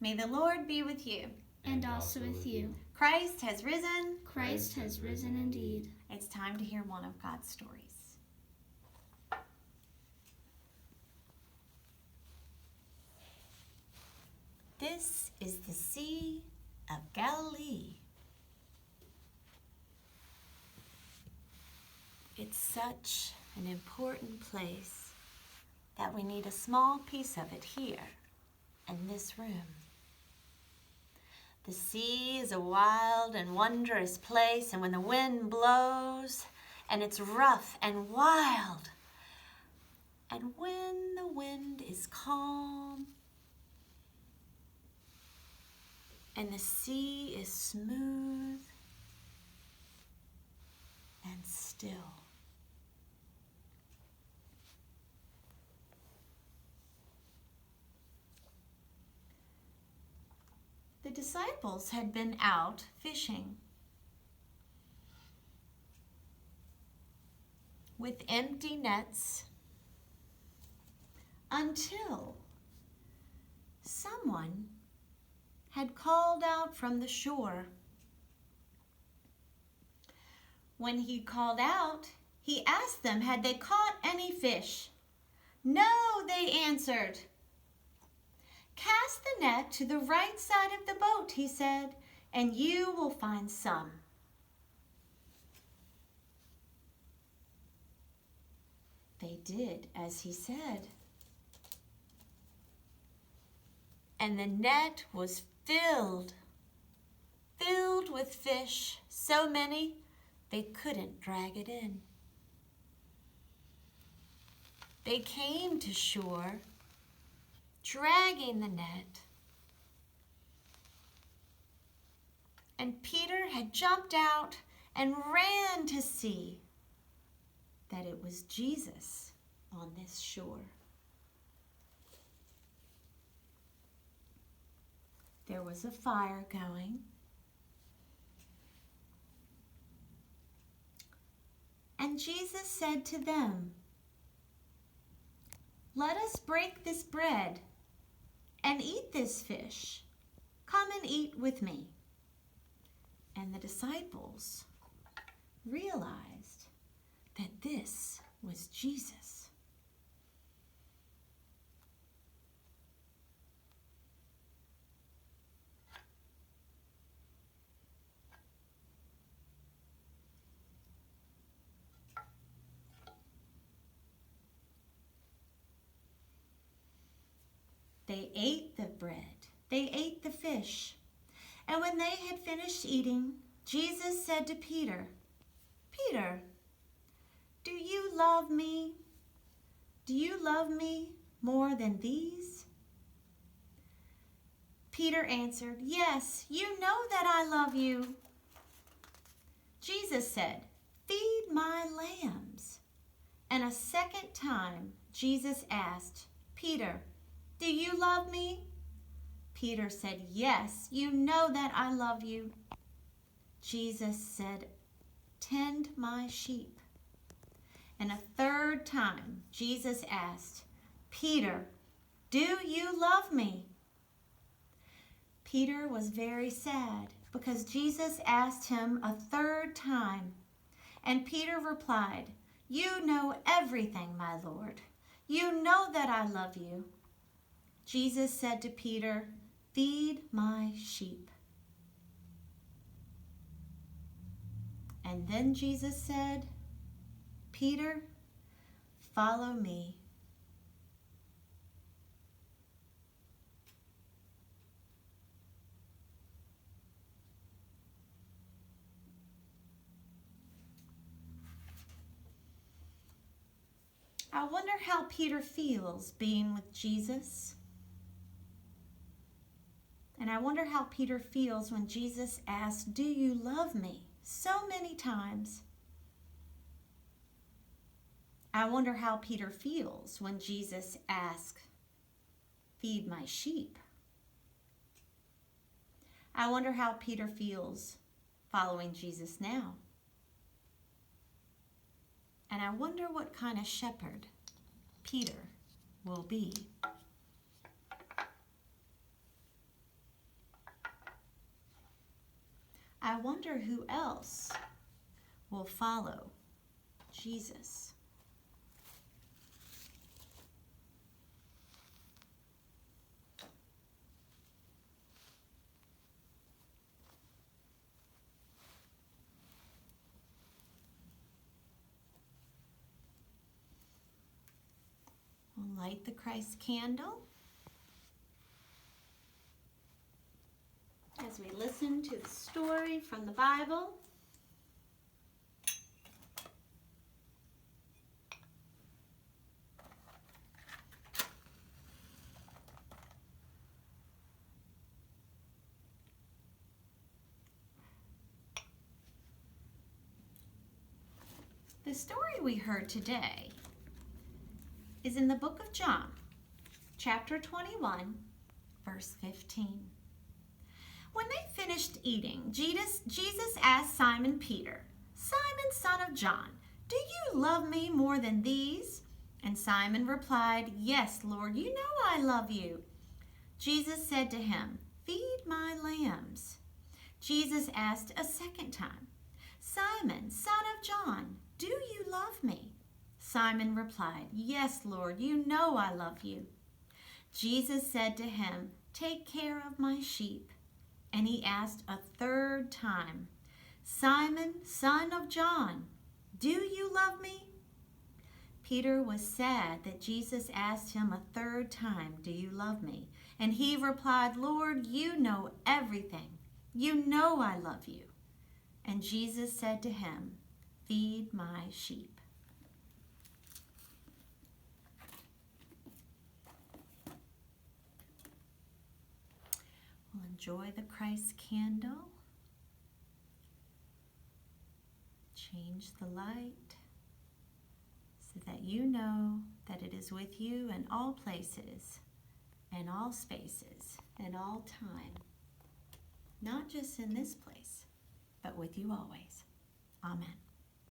May the Lord be with you. And also with you. Christ has risen. Christ has risen indeed. It's time to hear one of God's stories. This is the Sea of Galilee. It's such an important place that we need a small piece of it here in this room. The sea is a wild and wondrous place, and when the wind blows, and it's rough and wild, and when the wind is calm, and the sea is smooth and still. The disciples had been out fishing with empty nets until someone had called out from the shore. When he called out, he asked them, had they caught any fish? No, they answered. Cast the net to the right side of the boat, he said, and you will find some. They did as he said. And the net was filled with fish, so many they couldn't drag it in. They came to shore, dragging the net. And Peter had jumped out and ran to see that it was Jesus on this shore. There was a fire going. And Jesus said to them, "Let us break this bread and eat this fish. Come and eat with me." And the disciples realized that this was Jesus. They ate the bread, they ate the fish, and when they had finished eating, Jesus said to Peter, "Peter, do you love me? Do you love me more than these?" Peter answered, "Yes, you know that I love you." Jesus said, "Feed my lambs." And a second time, Jesus asked, "Peter, do you love me?" Peter said, "Yes, you know that I love you." Jesus said, "Tend my sheep." And a third time, Jesus asked, "Peter, do you love me?" Peter was very sad because Jesus asked him a third time. And Peter replied, "You know everything, my Lord. You know that I love you." Jesus said to Peter, "Feed my sheep." And then Jesus said, "Peter, follow me." I wonder how Peter feels being with Jesus. And I wonder how Peter feels when Jesus asks, "Do you love me?" so many times. I wonder how Peter feels when Jesus asks, "Feed my sheep." I wonder how Peter feels following Jesus now. And I wonder what kind of shepherd Peter will be. wonder who else will follow Jesus. We'll light the Christ candle as we listen to the story from the Bible. The story we heard today is in the book of John, chapter 21, verse 15. When they finished eating, Jesus asked Simon Peter, "Simon, son of John, do you love me more than these?" And Simon replied, "Yes, Lord, you know I love you." Jesus said to him, "Feed my lambs." Jesus asked a second time, "Simon, son of John, do you love me?" Simon replied, "Yes, Lord, you know I love you." Jesus said to him, "Take care of my sheep." And he asked a third time, "Simon, son of John, do you love me?" Peter was sad that Jesus asked him a third time, "Do you love me?" And he replied, "Lord, you know everything. You know I love you." And Jesus said to him, "Feed my sheep." We'll enjoy the Christ candle. Change the light so that you know that it is with you in all places, in all spaces, in all time. Not just in this place, but with you always. Amen.